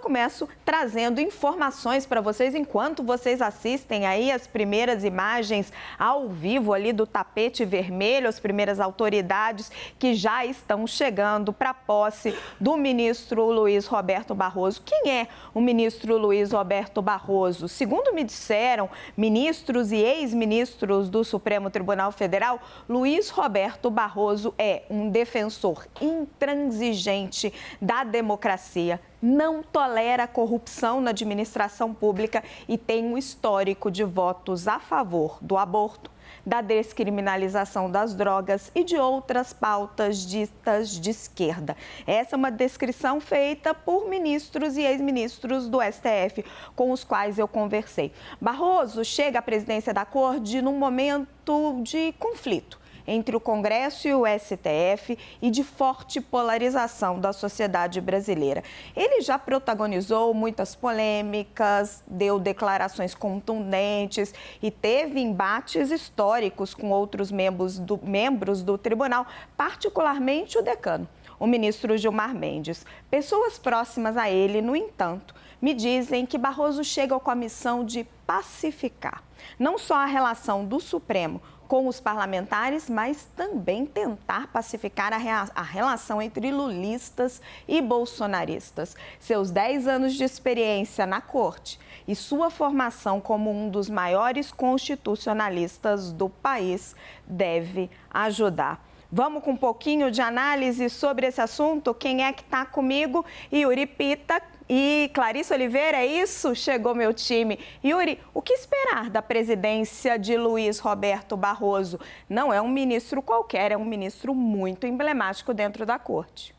começo trazendo informações para vocês enquanto vocês assistem aí as primeiras imagens ao vivo ali do tapete vermelho, as primeiras autoridades que já estão chegando para a posse do ministro Luiz Roberto Barroso. Quem é o ministro Luiz Roberto Barroso? Segundo me disseram ministros e ex-ministros do Supremo Tribunal Federal, Luiz Roberto Barroso é um defensor intransigente da democracia, não tolera corrupção na administração pública e tem um histórico de votos a favor do aborto, da descriminalização das drogas e de outras pautas ditas de esquerda. Essa é uma descrição feita por ministros e ex-ministros do STF, com os quais eu conversei. Barroso chega à presidência da Corte num momento de conflito entre o Congresso e o STF e de forte polarização da sociedade brasileira. Ele já protagonizou muitas polêmicas, deu declarações contundentes e teve embates históricos com outros membros do tribunal, particularmente o decano, o ministro Gilmar Mendes. Pessoas próximas a ele, no entanto, me dizem que Barroso chega com a missão de pacificar não só a relação do Supremo com os parlamentares, mas também tentar pacificar a relação entre lulistas e bolsonaristas. Seus 10 anos de experiência na Corte e sua formação como um dos maiores constitucionalistas do país deve ajudar. Vamos com um pouquinho de análise sobre esse assunto? Quem é que está comigo? Yuri Pita e Clarice Oliveira, é isso? Chegou meu time. Yuri, o que esperar da presidência de Luiz Roberto Barroso? Não é um ministro qualquer, é um ministro muito emblemático dentro da Corte.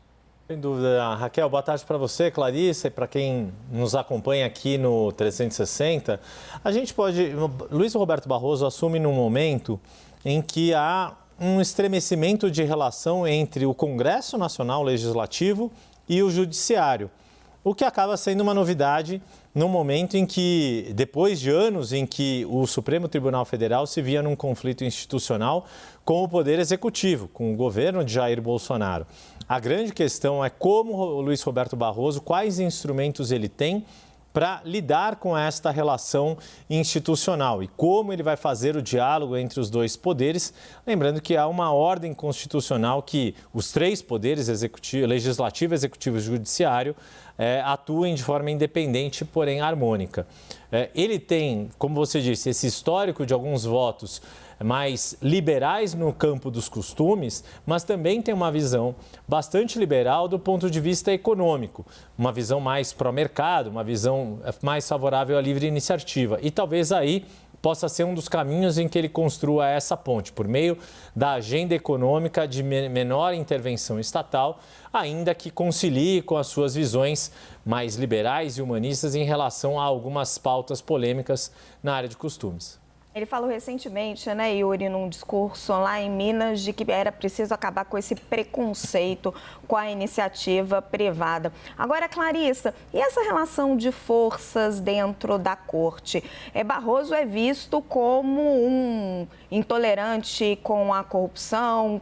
Sem dúvida, Raquel. Boa tarde para você, Clarice, e para quem nos acompanha aqui no 360. Luiz Roberto Barroso assume num momento em que há um estremecimento de relação entre o Congresso Nacional Legislativo e o Judiciário, o que acaba sendo uma novidade no momento em que, depois de anos em que o Supremo Tribunal Federal se via num conflito institucional com o Poder Executivo, com o governo de Jair Bolsonaro. A grande questão é como o Luiz Roberto Barroso, quais instrumentos ele tem para lidar com esta relação institucional e como ele vai fazer o diálogo entre os dois poderes, lembrando que há uma ordem constitucional que os três poderes, legislativo, executivo e judiciário, atuem de forma independente, porém harmônica. Ele tem, como você disse, esse histórico de alguns votos mais liberais no campo dos costumes, mas também tem uma visão bastante liberal do ponto de vista econômico, uma visão mais pró-mercado, uma visão mais favorável à livre iniciativa. E talvez aí possa ser um dos caminhos em que ele construa essa ponte, por meio da agenda econômica de menor intervenção estatal, ainda que concilie com as suas visões mais liberais e humanistas em relação a algumas pautas polêmicas na área de costumes. Ele falou recentemente, né, Yuri, num discurso lá em Minas, de que era preciso acabar com esse preconceito com a iniciativa privada. Agora, Clarissa, e essa relação de forças dentro da Corte? Barroso é visto como um intolerante com a corrupção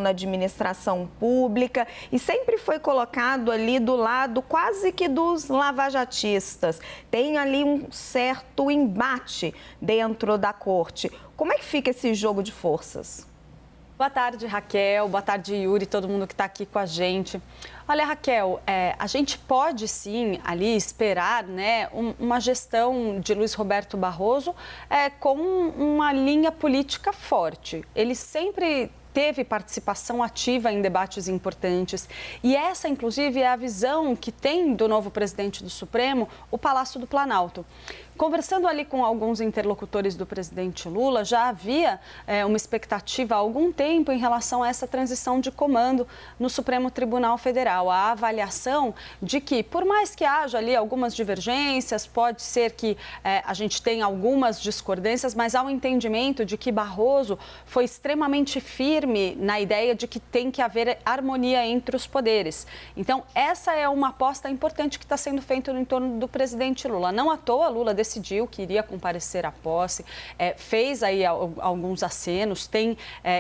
na administração pública e sempre foi colocado ali do lado quase que dos lavajatistas. Tem ali um certo embate dentro da Corte. Como é que fica esse jogo de forças? Boa tarde, Raquel. Boa tarde, Yuri, todo mundo que está aqui com a gente. Olha, Raquel, a gente pode sim ali esperar, né, uma gestão de Luiz Roberto Barroso com uma linha política forte. Ele sempre teve participação ativa em debates importantes e essa, inclusive, é a visão que tem do novo presidente do Supremo, o Palácio do Planalto. Conversando ali com alguns interlocutores do presidente Lula, já havia uma expectativa há algum tempo em relação a essa transição de comando no Supremo Tribunal Federal. A avaliação de que, por mais que haja ali algumas divergências, pode ser que a gente tenha algumas discordâncias, mas há um entendimento de que Barroso foi extremamente firme na ideia de que tem que haver harmonia entre os poderes. Então, essa é uma aposta importante que está sendo feita no entorno do presidente Lula. Não à toa, Lula decidiu que iria comparecer à posse, fez aí alguns acenos, tem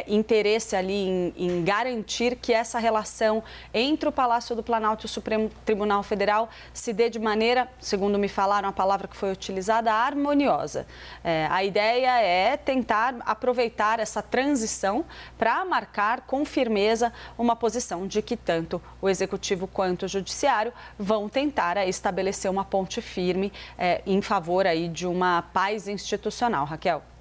interesse ali em garantir que essa relação entre o Palácio do Planalto e o Supremo Tribunal Federal se dê de maneira, segundo me falaram, a palavra que foi utilizada, harmoniosa. A ideia é tentar aproveitar essa transição para marcar com firmeza uma posição de que tanto o Executivo quanto o Judiciário vão tentar estabelecer uma ponte firme em favor aí de uma paz institucional. Raquel.